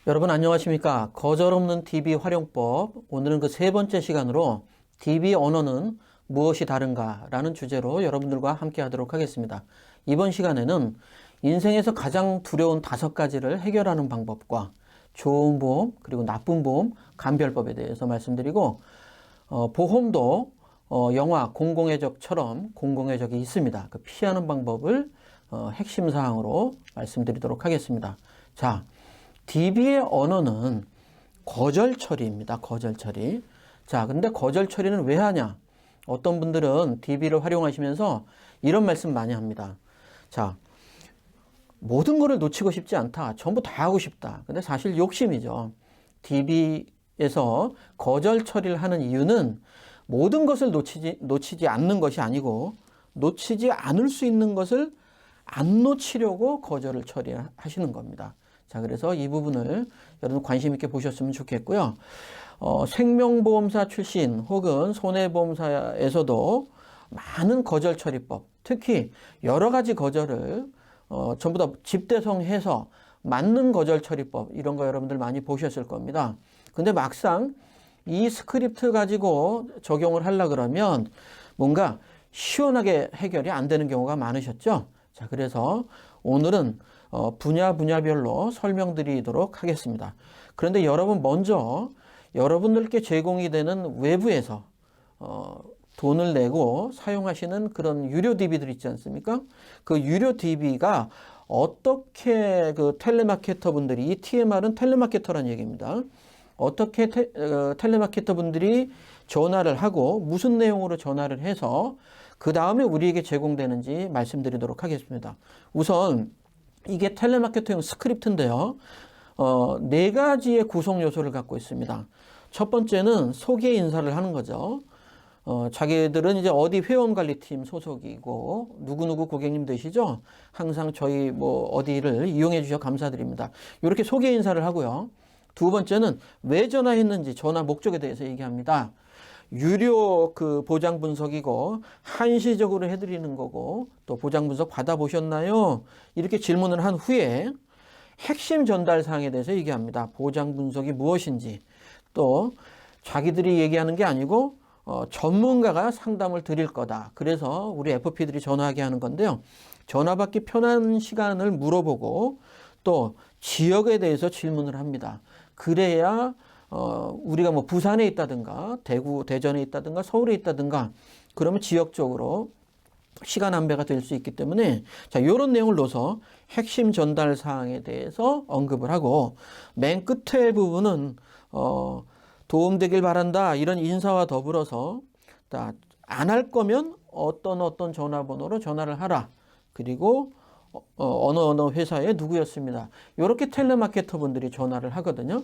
여러분 안녕하십니까? 거절 없는 DB 활용법. 오늘은 그 세 번째 시간으로 DB 언어는 무엇이 다른가 라는 주제로 여러분들과 함께 하도록 하겠습니다. 이번 시간에는 인생에서 가장 두려운 5가지를 해결하는 방법과 좋은 보험 그리고 나쁜 보험 감별법에 대해서 말씀드리고 보험도 영화 공공의 적처럼 공공의 적이 있습니다. 그 피하는 방법을 핵심 사항으로 말씀드리도록 하겠습니다. 자, DB의 언어는 거절 처리입니다. 거절 처리. 자, 근데 거절 처리는 왜 하냐? 어떤 분들은 DB를 활용하시면서 이런 말씀 많이 합니다. 자, 모든 거를 놓치고 싶지 않다. 전부 다 하고 싶다. 근데 사실 욕심이죠. DB에서 거절 처리를 하는 이유는 모든 것을 놓치지 않는 것이 아니고 놓치지 않을 수 있는 것을 안 놓치려고 거절을 처리하시는 겁니다. 자, 그래서 이 부분을 여러분 관심 있게 보셨으면 좋겠고요. 생명보험사 출신 혹은 손해보험사에서도 많은 거절 처리법, 특히 여러 가지 거절을 전부 다 집대성해서 맞는 거절 처리법 이런 거 여러분들 많이 보셨을 겁니다. 근데 막상 이 스크립트 가지고 적용을 하려 그러면 뭔가 시원하게 해결이 안 되는 경우가 많으셨죠. 자, 그래서 오늘은 분야별로 설명드리도록 하겠습니다. 그런데 여러분 먼저 여러분들께 제공이 되는 외부에서 돈을 내고 사용하시는 그런 유료 DB들 있지 않습니까? 그 유료 DB가 어떻게 그 텔레마케터 분들이, 이 TMR은 텔레마케터라는 얘기입니다. 어떻게 텔레마케터 분들이 전화를 하고 무슨 내용으로 전화를 해서 그 다음에 우리에게 제공되는지 말씀드리도록 하겠습니다. 우선 이게 텔레마케터용 스크립트인데요. 4가지의 구성 요소를 갖고 있습니다. 첫 번째는 소개 인사를 하는 거죠. 자기들은 이제 어디 회원관리팀 소속이고 누구누구 고객님 되시죠? 항상 저희 어디를 이용해 주셔서 감사드립니다. 이렇게 소개 인사를 하고요. 두 번째는 왜 전화했는지 전화 목적에 대해서 얘기합니다. 유료 그 보장 분석이고 한시적으로 해드리는 거고 또 보장 분석 받아보셨나요? 이렇게 질문을 한 후에 핵심 전달 사항에 대해서 얘기합니다. 보장 분석이 무엇인지 또 자기들이 얘기하는 게 아니고 전문가가 상담을 드릴 거다. 그래서 우리 FP들이 전화하게 하는 건데요. 전화 받기 편한 시간을 물어보고 또 지역에 대해서 질문을 합니다. 그래야 우리가 부산에 있다든가 대구, 대전에 있다든가 서울에 있다든가 그러면 지역적으로 시간 안배가 될 수 있기 때문에 자, 이런 내용을 넣어서 핵심 전달 사항에 대해서 언급을 하고 맨 끝에 부분은 도움되길 바란다 이런 인사와 더불어서 안 할 거면 어떤 전화번호로 전화를 하라. 그리고 어느 회사의 누구였습니다. 이렇게 텔레마케터 분들이 전화를 하거든요.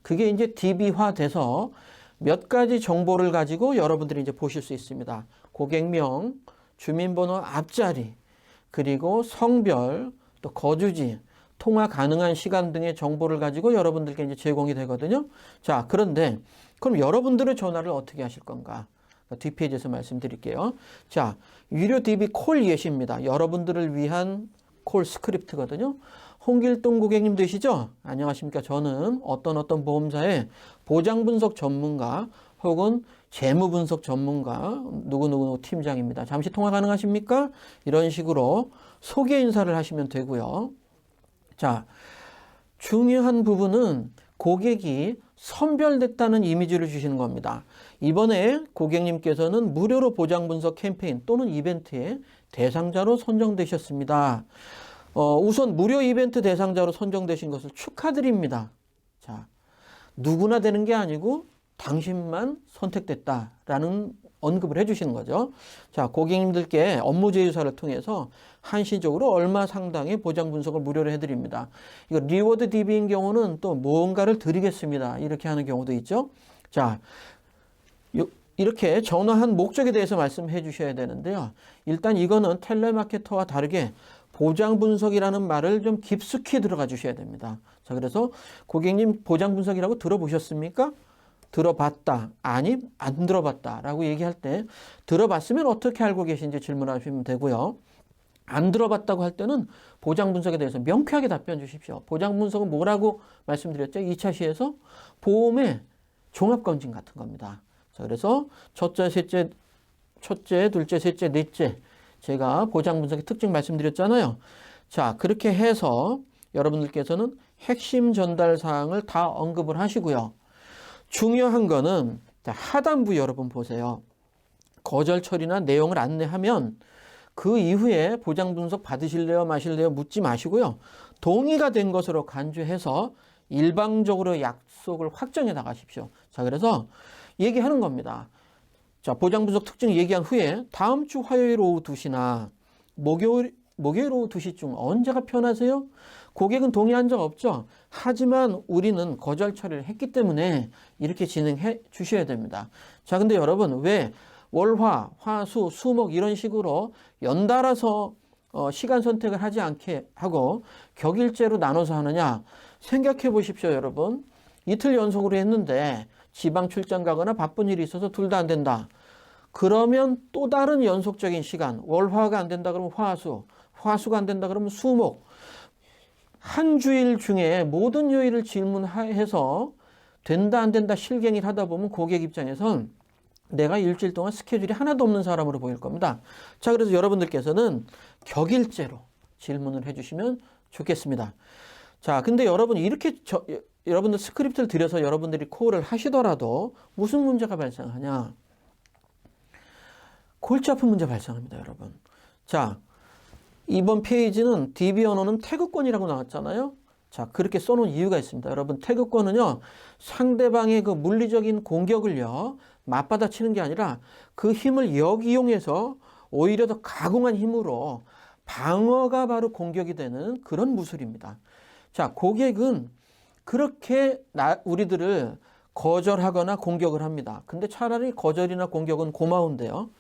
그게 이제 DB화 돼서 몇 가지 정보를 가지고 여러분들이 이제 보실 수 있습니다. 고객명, 주민번호 앞자리, 그리고 성별, 또 거주지, 통화 가능한 시간 등의 정보를 가지고 여러분들께 이제 제공이 되거든요. 자, 그런데 그럼 여러분들의 전화를 어떻게 하실 건가? 뒷페이지에서 말씀드릴게요. 자, 유료 DB 콜 예시입니다. 여러분들을 위한 콜 스크립트거든요. 홍길동 고객님 되시죠? 안녕하십니까. 저는 어떤 보험사의 보장 분석 전문가 혹은 재무 분석 전문가 누구누구 팀장입니다. 잠시 통화 가능하십니까? 이런 식으로 소개 인사를 하시면 되고요. 자, 중요한 부분은 고객이 선별됐다는 이미지를 주시는 겁니다. 이번에 고객님께서는 무료로 보장 분석 캠페인 또는 이벤트의 대상자로 선정되셨습니다. 우선 무료 이벤트 대상자로 선정되신 것을 축하드립니다. 자, 누구나 되는 게 아니고 당신만 선택됐다라는 언급을 해주시는 거죠. 자, 고객님들께 업무 제휴사를 통해서 한시적으로 얼마 상당의 보장 분석을 무료로 해드립니다. 이거 리워드 DB인 경우는 또 무언가를 드리겠습니다. 이렇게 하는 경우도 있죠. 자, 이렇게 전화한 목적에 대해서 말씀해 주셔야 되는데요. 일단 이거는 텔레마케터와 다르게 보장 분석이라는 말을 좀 깊숙이 들어가 주셔야 됩니다. 자, 그래서 고객님 보장 분석이라고 들어보셨습니까? 들어봤다. 아니, 안 들어봤다. 라고 얘기할 때 들어봤으면 어떻게 알고 계신지 질문하시면 되고요. 안 들어봤다고 할 때는 보장 분석에 대해서 명쾌하게 답변 주십시오. 보장 분석은 뭐라고 말씀드렸죠? 2차 시에서 보험의 종합검진 같은 겁니다. 자, 그래서 첫째, 둘째, 셋째, 넷째 제가 보장 분석의 특징 말씀드렸잖아요. 자, 그렇게 해서 여러분들께서는 핵심 전달 사항을 다 언급을 하시고요. 중요한 거는 하단부 여러분 보세요. 거절 처리나 내용을 안내하면 그 이후에 보장 분석 받으실래요 마실래요 묻지 마시고요. 동의가 된 것으로 간주해서 일방적으로 약속을 확정해 나가십시오. 자, 그래서 얘기하는 겁니다. 자, 보장 분석 특징 얘기한 후에 다음 주 화요일 오후 2시나 목요일 오후 2시쯤 언제가 편하세요? 고객은 동의한 적 없죠? 하지만 우리는 거절 처리를 했기 때문에 이렇게 진행해 주셔야 됩니다. 자, 근데 여러분 왜 월화, 화, 수, 수목 이런 식으로 연달아서 시간 선택을 하지 않게 하고 격일제로 나눠서 하느냐? 생각해 보십시오, 여러분. 이틀 연속으로 했는데 지방 출장 가거나 바쁜 일이 있어서 둘 다 안 된다. 그러면 또 다른 연속적인 시간, 월화가 안 된다 그러면 화수, 화수가 안 된다 그러면 수목. 한 주일 중에 모든 요일을 질문해서 된다 안 된다 실갱이를 하다 보면 고객 입장에선 내가 일주일 동안 스케줄이 하나도 없는 사람으로 보일 겁니다. 자, 그래서 여러분들께서는 격일제로 질문을 해주시면 좋겠습니다. 자, 근데 여러분 이렇게 여러분들 스크립트를 들여서 여러분들이 콜을 하시더라도 무슨 문제가 발생하냐? 골치 아픈 문제 발생합니다, 여러분. 자, 이번 페이지는 DB 언어는 태그권이라고 나왔잖아요. 자, 그렇게 써놓은 이유가 있습니다. 여러분, 태그권은요, 상대방의 그 물리적인 공격을요, 맞받아치는 게 아니라 그 힘을 역이용해서 오히려 더 가공한 힘으로 방어가 바로 공격이 되는 그런 무술입니다. 자, 고객은 그렇게 우리들을 거절하거나 공격을 합니다. 근데 차라리 거절이나 공격은 고마운데요.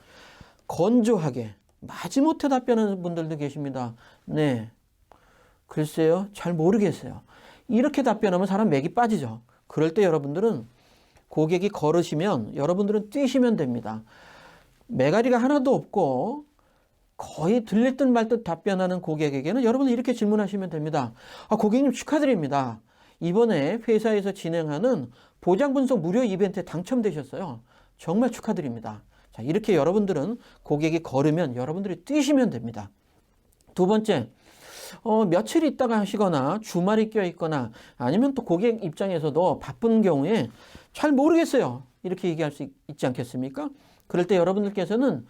건조하게 마지못해 답변하는 분들도 계십니다. 네, 글쎄요, 잘 모르겠어요. 이렇게 답변하면 사람 맥이 빠지죠. 그럴 때 여러분들은 고객이 걸으시면 여러분들은 뛰시면 됩니다. 매가리가 하나도 없고 거의 들릴 듯 말 듯 답변하는 고객에게는 여러분은 이렇게 질문하시면 됩니다. 고객님 축하드립니다. 이번에 회사에서 진행하는 보장 분석 무료 이벤트에 당첨되셨어요. 정말 축하드립니다. 자, 이렇게 여러분들은 고객이 걸으면 여러분들이 뛰시면 됩니다. 두 번째, 며칠 있다가 하시거나 주말이 껴있거나 아니면 또 고객 입장에서도 바쁜 경우에 잘 모르겠어요. 이렇게 얘기할 수 있지 않겠습니까? 그럴 때 여러분들께서는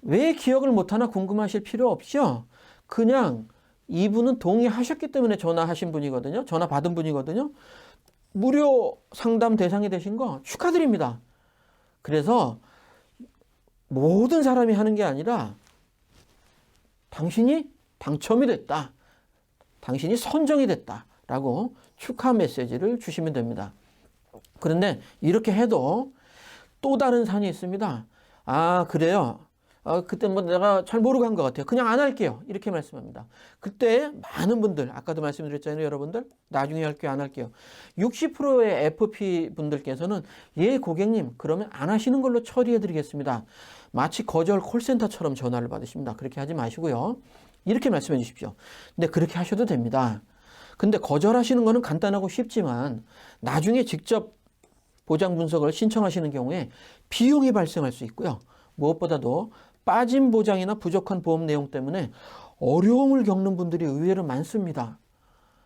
왜 기억을 못하나 궁금하실 필요 없이요. 그냥 이분은 동의하셨기 때문에 전화하신 분이거든요. 전화 받은 분이거든요. 무료 상담 대상이 되신 거 축하드립니다. 그래서 모든 사람이 하는 게 아니라 당신이 당첨이 됐다. 당신이 선정이 됐다. 라고 축하 메시지를 주시면 됩니다. 그런데 이렇게 해도 또 다른 산이 있습니다. 아, 그래요? 그때 뭐 내가 잘 모르고 한 것 같아요. 그냥 안 할게요. 이렇게 말씀합니다. 그때 많은 분들, 아까도 말씀드렸잖아요, 여러분들. 나중에 할게요, 안 할게요. 60%의 FP 분들께서는 예, 고객님, 그러면 안 하시는 걸로 처리해 드리겠습니다. 마치 거절 콜센터처럼 전화를 받으십니다. 그렇게 하지 마시고요. 이렇게 말씀해 주십시오. 근데 그렇게 하셔도 됩니다. 근데 거절하시는 거는 간단하고 쉽지만 나중에 직접 보장 분석을 신청하시는 경우에 비용이 발생할 수 있고요. 무엇보다도 빠진 보장이나 부족한 보험 내용 때문에 어려움을 겪는 분들이 의외로 많습니다.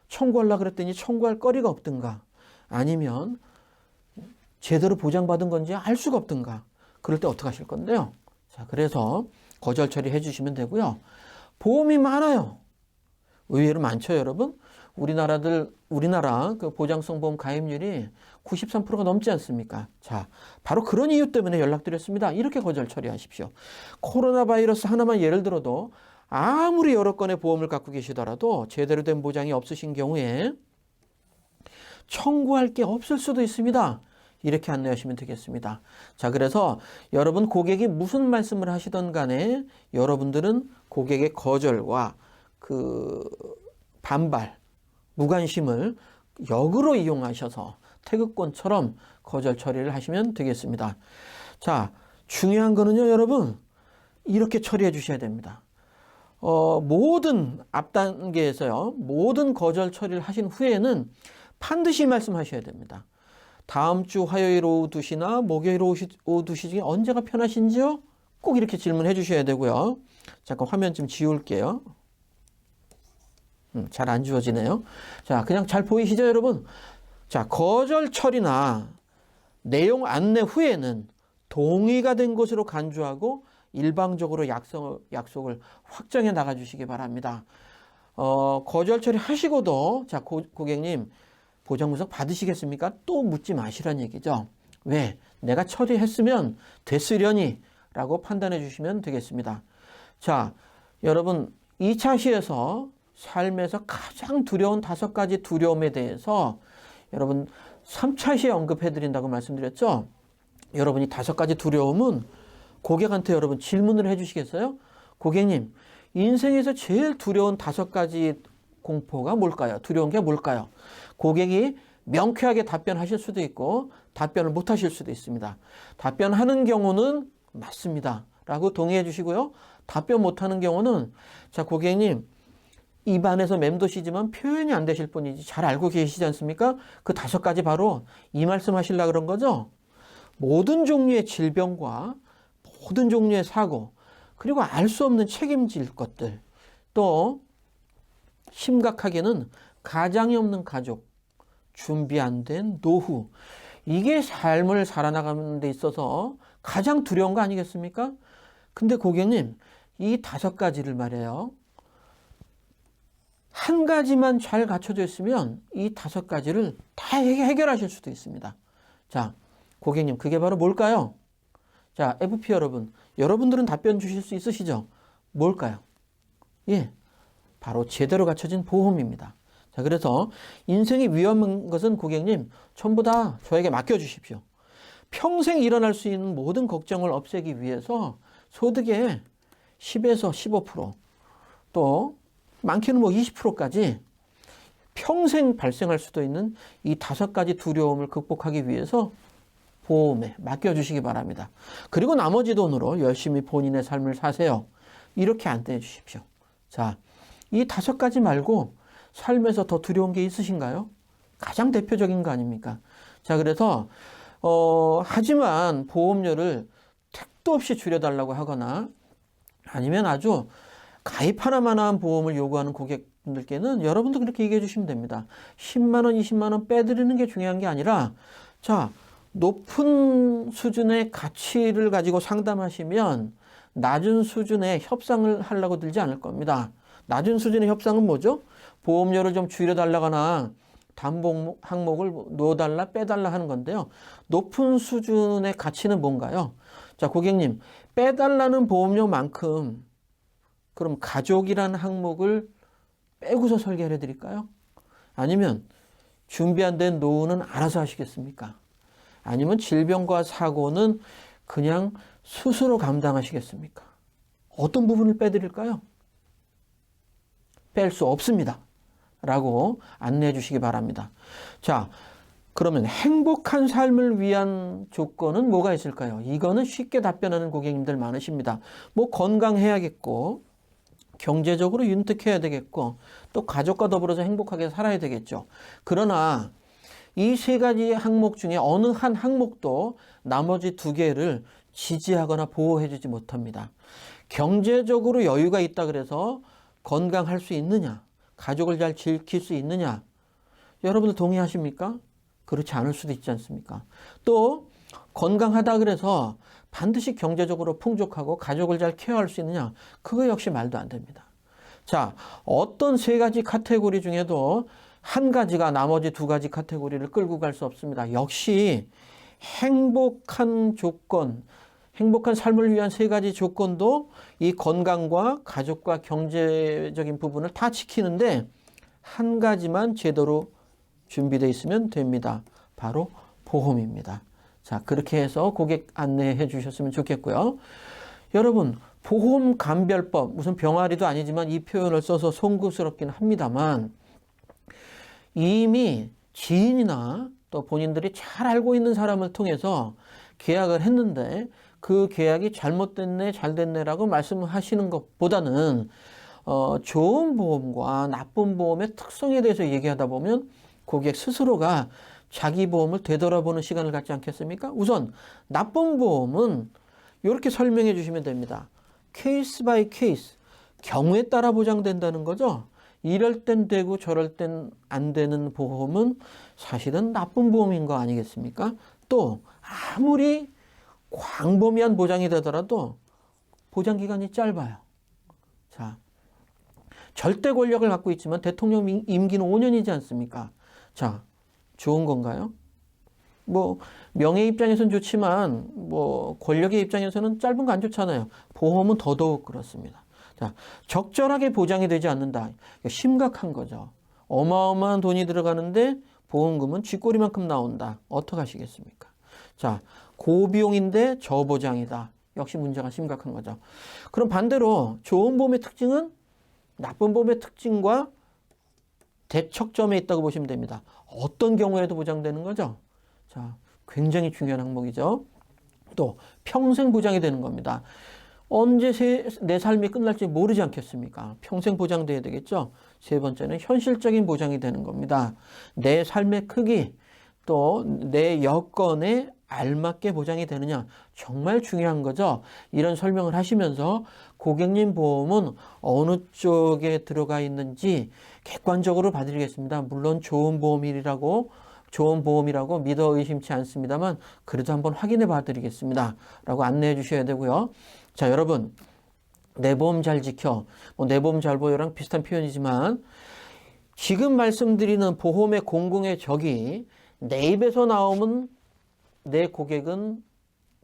청구하려고 그랬더니 청구할 거리가 없든가 아니면 제대로 보장받은 건지 알 수가 없든가 그럴 때 어떻게 하실 건데요? 자, 그래서 거절 처리해 주시면 되고요. 보험이 많아요. 의외로 많죠, 여러분? 우리나라 그 보장성 보험 가입률이 93%가 넘지 않습니까? 자, 바로 그런 이유 때문에 연락드렸습니다. 이렇게 거절 처리하십시오. 코로나 바이러스 하나만 예를 들어도 아무리 여러 건의 보험을 갖고 계시더라도 제대로 된 보장이 없으신 경우에 청구할 게 없을 수도 있습니다. 이렇게 안내하시면 되겠습니다. 자, 그래서 여러분 고객이 무슨 말씀을 하시던 간에 여러분들은 고객의 거절과 그 반발, 무관심을 역으로 이용하셔서 태극권처럼 거절 처리를 하시면 되겠습니다. 자, 중요한 거는요, 여러분. 이렇게 처리해 주셔야 됩니다. 모든 앞단계에서요, 모든 거절 처리를 하신 후에는 반드시 말씀하셔야 됩니다. 다음 주 화요일 오후 2시나 목요일 오후 2시 중에 언제가 편하신지요? 꼭 이렇게 질문해 주셔야 되고요. 잠깐 화면 좀 지울게요. 잘 안 지워지네요. 자, 그냥 잘 보이시죠, 여러분? 자, 거절 처리나 내용 안내 후에는 동의가 된 것으로 간주하고 일방적으로 약속을 확정해 나가 주시기 바랍니다. 거절 처리 하시고도, 자, 고객님, 보장분석 받으시겠습니까? 또 묻지 마시란 얘기죠. 왜? 내가 처리했으면 됐으려니 라고 판단해 주시면 되겠습니다. 자, 여러분, 2차 시에서 삶에서 가장 두려운 5가지 두려움에 대해서 여러분 3차 시에 언급해 드린다고 말씀드렸죠. 여러분이 5가지 두려움은 고객한테 여러분 질문을 해 주시겠어요? 고객님, 인생에서 제일 두려운 5가지 공포가 뭘까요? 두려운 게 뭘까요? 고객이 명쾌하게 답변하실 수도 있고 답변을 못 하실 수도 있습니다. 답변하는 경우는 맞습니다 라고 동의해 주시고요. 답변 못하는 경우는, 자, 고객님, 입안에서 맴도시지만 표현이 안 되실 분이지 잘 알고 계시지 않습니까? 그 5가지 바로 이 말씀 하시려고 그런 거죠. 모든 종류의 질병과 모든 종류의 사고, 그리고 알 수 없는 책임질 것들, 또 심각하게는 가장이 없는 가족, 준비 안 된 노후, 이게 삶을 살아나가는 데 있어서 가장 두려운 거 아니겠습니까? 근데 고객님, 이 5가지를 말이에요, 한 가지만 잘 갖춰져 있으면 이 5가지를 다 해결하실 수도 있습니다. 자, 고객님, 그게 바로 뭘까요? 자, FP 여러분들은 답변 주실 수 있으시죠? 뭘까요? 예, 바로 제대로 갖춰진 보험입니다. 자, 그래서 인생이 위험한 것은 고객님, 전부 다 저에게 맡겨주십시오. 평생 일어날 수 있는 모든 걱정을 없애기 위해서 소득의 10에서 15%, 또 많게는 20%까지 평생 발생할 수도 있는 이 5가지 두려움을 극복하기 위해서 보험에 맡겨주시기 바랍니다. 그리고 나머지 돈으로 열심히 본인의 삶을 사세요. 이렇게 안내해 주십시오. 자, 이 5가지 말고 삶에서 더 두려운 게 있으신가요? 가장 대표적인 거 아닙니까? 자, 그래서 하지만 보험료를 택도 없이 줄여달라고 하거나 아니면 아주 가입 하나만 한 보험을 요구하는 고객분들께는 여러분도 그렇게 얘기해 주시면 됩니다. 10만 원, 20만 원 빼드리는 게 중요한 게 아니라, 자, 높은 수준의 가치를 가지고 상담하시면 낮은 수준의 협상을 하려고 들지 않을 겁니다. 낮은 수준의 협상은 뭐죠? 보험료를 좀 줄여달라거나 담보 항목을 넣어달라 빼달라 하는 건데요. 높은 수준의 가치는 뭔가요? 자, 고객님, 빼달라는 보험료만큼 그럼 가족이라는 항목을 빼고서 설계해 드릴까요? 아니면 준비 안 된 노후는 알아서 하시겠습니까? 아니면 질병과 사고는 그냥 스스로 감당하시겠습니까? 어떤 부분을 빼드릴까요? 뺄 수 없습니다 라고 안내해 주시기 바랍니다. 자, 그러면 행복한 삶을 위한 조건은 뭐가 있을까요? 이거는 쉽게 답변하는 고객님들 많으십니다. 뭐 건강해야겠고, 경제적으로 윤택해야 되겠고, 또 가족과 더불어서 행복하게 살아야 되겠죠. 그러나 이 3가지 항목 중에 어느 한 항목도 나머지 2개를 지지하거나 보호해 주지 못합니다. 경제적으로 여유가 있다 그래서 건강할 수 있느냐, 가족을 잘 지킬 수 있느냐, 여러분들 동의하십니까? 그렇지 않을 수도 있지 않습니까? 또 건강하다 그래서 반드시 경제적으로 풍족하고 가족을 잘 케어할 수 있느냐, 그거 역시 말도 안 됩니다. 자, 어떤 3가지 카테고리 중에도 한 가지가 나머지 2가지 카테고리를 끌고 갈 수 없습니다. 역시 행복한 조건, 행복한 삶을 위한 3가지 조건도 이 건강과 가족과 경제적인 부분을 다 지키는데 한 가지만 제대로 준비되어 있으면 됩니다. 바로 보험입니다. 자, 그렇게 해서 고객 안내해 주셨으면 좋겠고요. 여러분, 보험 감별법, 무슨 병아리도 아니지만 이 표현을 써서 송구스럽긴 합니다만, 이미 지인이나 또 본인들이 잘 알고 있는 사람을 통해서 계약을 했는데 그 계약이 잘못됐네, 잘 됐네라고 말씀하시는 것보다는 좋은 보험과 나쁜 보험의 특성에 대해서 얘기하다 보면 고객 스스로가 자기 보험을 되돌아보는 시간을 갖지 않겠습니까? 우선 나쁜 보험은 이렇게 설명해 주시면 됩니다. 케이스 바이 케이스, 경우에 따라 보장된다는 거죠. 이럴 땐 되고 저럴 땐 안 되는 보험은 사실은 나쁜 보험인 거 아니겠습니까? 또 아무리 광범위한 보장이 되더라도 보장 기간이 짧아요. 자, 절대 권력을 갖고 있지만 대통령 임기는 5년이지 않습니까? 자, 좋은 건가요? 뭐 명예 입장에서는 좋지만 뭐 권력의 입장에서는 짧은 거 안 좋잖아요. 보험은 더더욱 그렇습니다. 자, 적절하게 보장이 되지 않는다. 심각한 거죠. 어마어마한 돈이 들어가는데 보험금은 쥐꼬리만큼 나온다. 어떡하시겠습니까? 자, 고비용인데 저보장이다. 역시 문제가 심각한 거죠. 그럼 반대로 좋은 보험의 특징은 나쁜 보험의 특징과 대척점에 있다고 보시면 됩니다. 어떤 경우에도 보장되는 거죠? 자, 굉장히 중요한 항목이죠. 또 평생 보장이 되는 겁니다. 언제 내 삶이 끝날지 모르지 않겠습니까? 평생 보장돼야 되겠죠. 세 번째는 현실적인 보장이 되는 겁니다. 내 삶의 크기, 또 내 여건에 알맞게 보장이 되느냐, 정말 중요한 거죠. 이런 설명을 하시면서 고객님 보험은 어느 쪽에 들어가 있는지 객관적으로 봐드리겠습니다. 물론 좋은 보험이라고 믿어 의심치 않습니다만 그래도 한번 확인해 봐드리겠습니다. 라고 안내해 주셔야 되고요. 자, 여러분, 내 보험 잘 지켜. 내 보험 잘 보여랑 비슷한 표현이지만 지금 말씀드리는 보험의 공공의 적이 내 입에서 나오면 내 고객은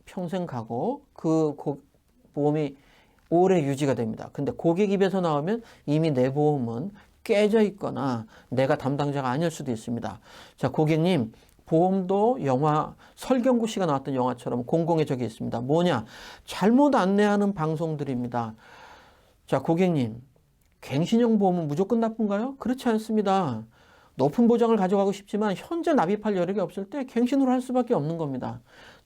평생 가고 그 보험이 오래 유지가 됩니다. 근데 고객 입에서 나오면 이미 내 보험은 깨져 있거나 내가 담당자가 아닐 수도 있습니다. 자, 고객님, 보험도 영화, 설경구 씨가 나왔던 영화처럼 공공의 적이 있습니다. 뭐냐? 잘못 안내하는 방송들입니다. 자, 고객님, 갱신형 보험은 무조건 나쁜가요? 그렇지 않습니다. 높은 보장을 가져가고 싶지만 현재 납입할 여력이 없을 때 갱신으로 할 수밖에 없는 겁니다.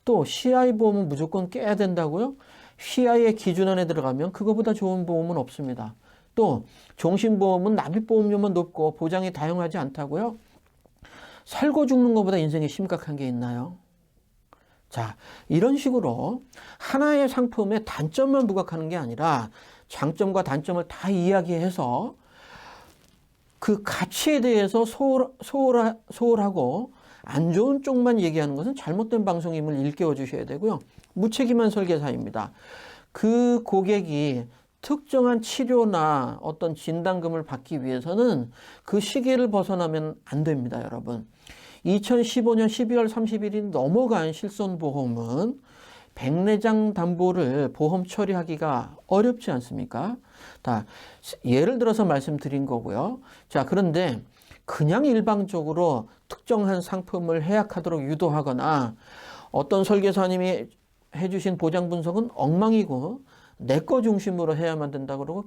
또 CI 보험은 무조건 깨야 된다고요? CI의 기준 안에 들어가면 그거보다 좋은 보험은 없습니다. 또 종신보험은 납입보험료만 높고 보장이 다양하지 않다고요? 살고 죽는 것보다 인생이 심각한 게 있나요? 자, 이런 식으로 하나의 상품의 단점만 부각하는 게 아니라 장점과 단점을 다 이야기해서 그 가치에 대해서 소홀하고 안 좋은 쪽만 얘기하는 것은 잘못된 방송임을 일깨워 주셔야 되고요. 무책임한 설계사입니다. 그 고객이 특정한 치료나 어떤 진단금을 받기 위해서는 그 시기를 벗어나면 안 됩니다, 여러분. 2015년 12월 30일이 넘어간 실손보험은 백내장 담보를 보험 처리하기가 어렵지 않습니까? 다 예를 들어서 말씀드린 거고요. 자, 그런데 그냥 일방적으로 특정한 상품을 해약하도록 유도하거나 어떤 설계사님이 해주신 보장 분석은 엉망이고 내 거 중심으로 해야만 된다 그러고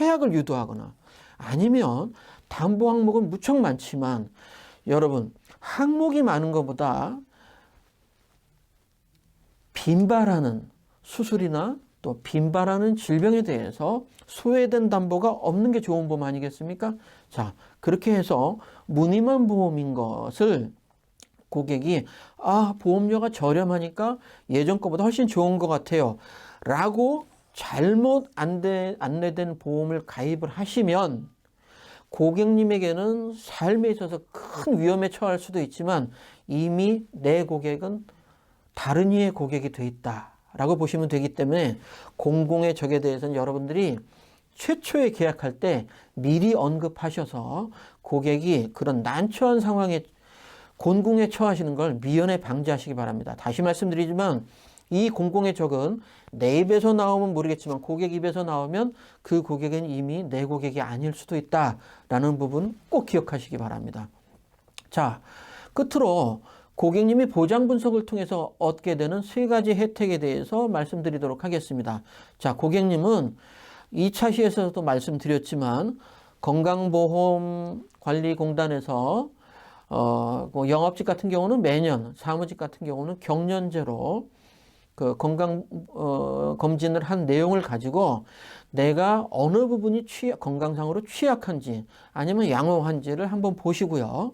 해약을 유도하거나 아니면 담보 항목은 무척 많지만 여러분, 항목이 많은 것보다 빈발하는 수술이나 또 빈발하는 질병에 대해서 소외된 담보가 없는 게 좋은 보험 아니겠습니까? 자, 그렇게 해서 무늬만 보험인 것을 고객이 보험료가 저렴하니까 예전 거보다 훨씬 좋은 것 같아요 라고 잘못 안내된 보험을 가입을 하시면 고객님에게는 삶에 있어서 큰 위험에 처할 수도 있지만 이미 내 고객은 다른 이의 고객이 돼 있다라고 보시면 되기 때문에 공공의 적에 대해서는 여러분들이 최초에 계약할 때 미리 언급하셔서 고객이 그런 난처한 상황에 곤궁에 처하시는 걸 미연에 방지하시기 바랍니다. 다시 말씀드리지만 이 공공의 적은 내 입에서 나오면 모르겠지만 고객 입에서 나오면 그 고객은 이미 내 고객이 아닐 수도 있다라는 부분 꼭 기억하시기 바랍니다. 자, 끝으로 고객님이 보장 분석을 통해서 얻게 되는 세 가지 혜택에 대해서 말씀드리도록 하겠습니다. 자, 고객님은 2차 시에서도 말씀드렸지만 건강보험관리공단에서 영업직 같은 경우는 매년, 사무직 같은 경우는 경년제로 그 건강 검진을 한 내용을 가지고 내가 어느 부분이 건강상으로 취약한지 아니면 양호한지를 한번 보시고요.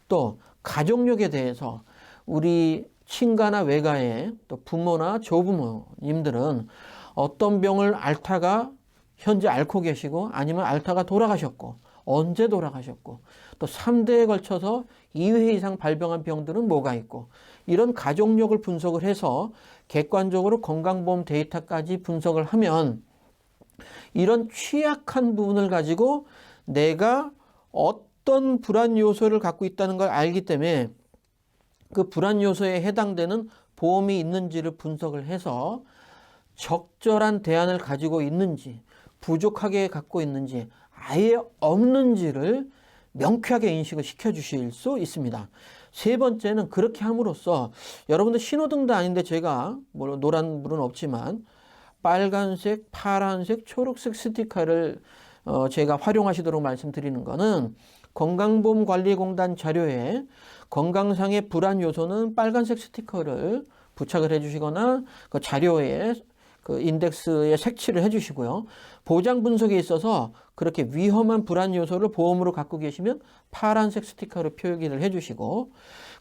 또 가족력에 대해서 우리 친가나 외가의 또 부모나 조부모님들은 어떤 병을 앓다가 현재 앓고 계시고 아니면 앓다가 돌아가셨고 언제 돌아가셨고 또 3대에 걸쳐서 2회 이상 발병한 병들은 뭐가 있고 이런 가족력을 분석을 해서 객관적으로 건강보험 데이터까지 분석을 하면 이런 취약한 부분을 가지고 내가 어떤 불안 요소를 갖고 있다는 걸 알기 때문에 그 불안 요소에 해당되는 보험이 있는지를 분석을 해서 적절한 대안을 가지고 있는지 부족하게 갖고 있는지 아예 없는지를 명쾌하게 인식을 시켜주실 수 있습니다. 세 번째는 그렇게 함으로써 여러분들 신호등도 아닌데 제가 뭐 노란불은 없지만 빨간색, 파란색, 초록색 스티커를 제가 활용하시도록 말씀드리는 거는 건강보험관리공단 자료에 건강상의 불안 요소는 빨간색 스티커를 부착을 해주시거나 그 자료에 그 인덱스에 색칠을 해주시고요. 보장 분석에 있어서 그렇게 위험한 불안 요소를 보험으로 갖고 계시면 파란색 스티커로 표기를 해주시고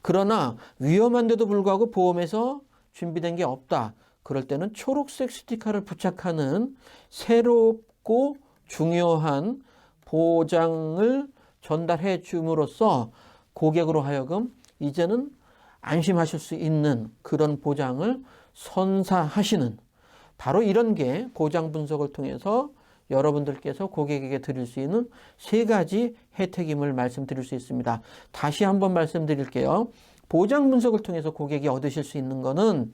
그러나 위험한데도 불구하고 보험에서 준비된 게 없다. 그럴 때는 초록색 스티커를 부착하는 새롭고 중요한 보장을 전달해 줌으로써 고객으로 하여금 이제는 안심하실 수 있는 그런 보장을 선사하시는 바로 이런 게 보장 분석을 통해서 여러분들께서 고객에게 드릴 수 있는 세 가지 혜택임을 말씀드릴 수 있습니다. 다시 한번 말씀드릴게요. 보장 분석을 통해서 고객이 얻으실 수 있는 거는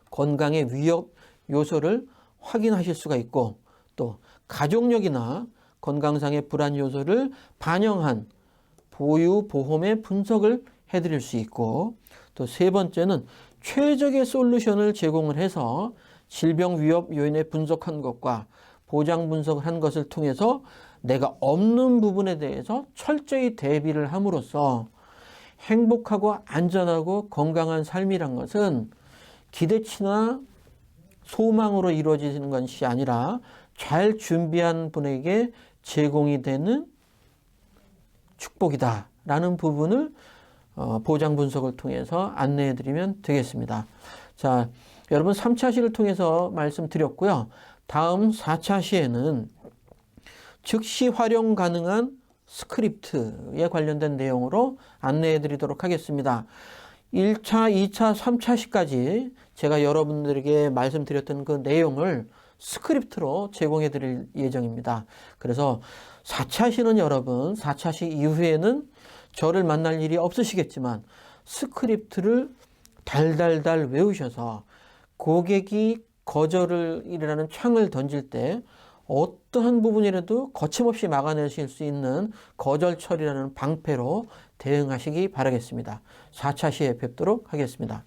건강의 위협 요소를 확인하실 수가 있고 또 가족력이나 건강상의 불안 요소를 반영한 보유 보험의 분석을 해드릴 수 있고 또 세 번째는 최적의 솔루션을 제공을 해서 질병 위협 요인을 분석한 것과 보장 분석을 한 것을 통해서 내가 없는 부분에 대해서 철저히 대비를 함으로써 행복하고 안전하고 건강한 삶이란 것은 기대치나 소망으로 이루어지는 것이 아니라 잘 준비한 분에게 제공이 되는 축복이다라는 부분을 보장 분석을 통해서 안내해 드리면 되겠습니다. 자, 여러분 3차 시를 통해서 말씀드렸고요. 다음 4차 시에는 즉시 활용 가능한 스크립트에 관련된 내용으로 안내해 드리도록 하겠습니다. 1차, 2차, 3차 시까지 제가 여러분들에게 말씀드렸던 그 내용을 스크립트로 제공해 드릴 예정입니다. 그래서 4차 시는 여러분, 4차 시 이후에는 저를 만날 일이 없으시겠지만 스크립트를 달달달 외우셔서 고객이 거절이라는 창을 던질 때 어떠한 부분이라도 거침없이 막아내실 수 있는 거절 처리라는 방패로 대응하시기 바라겠습니다. 4차 시에 뵙도록 하겠습니다.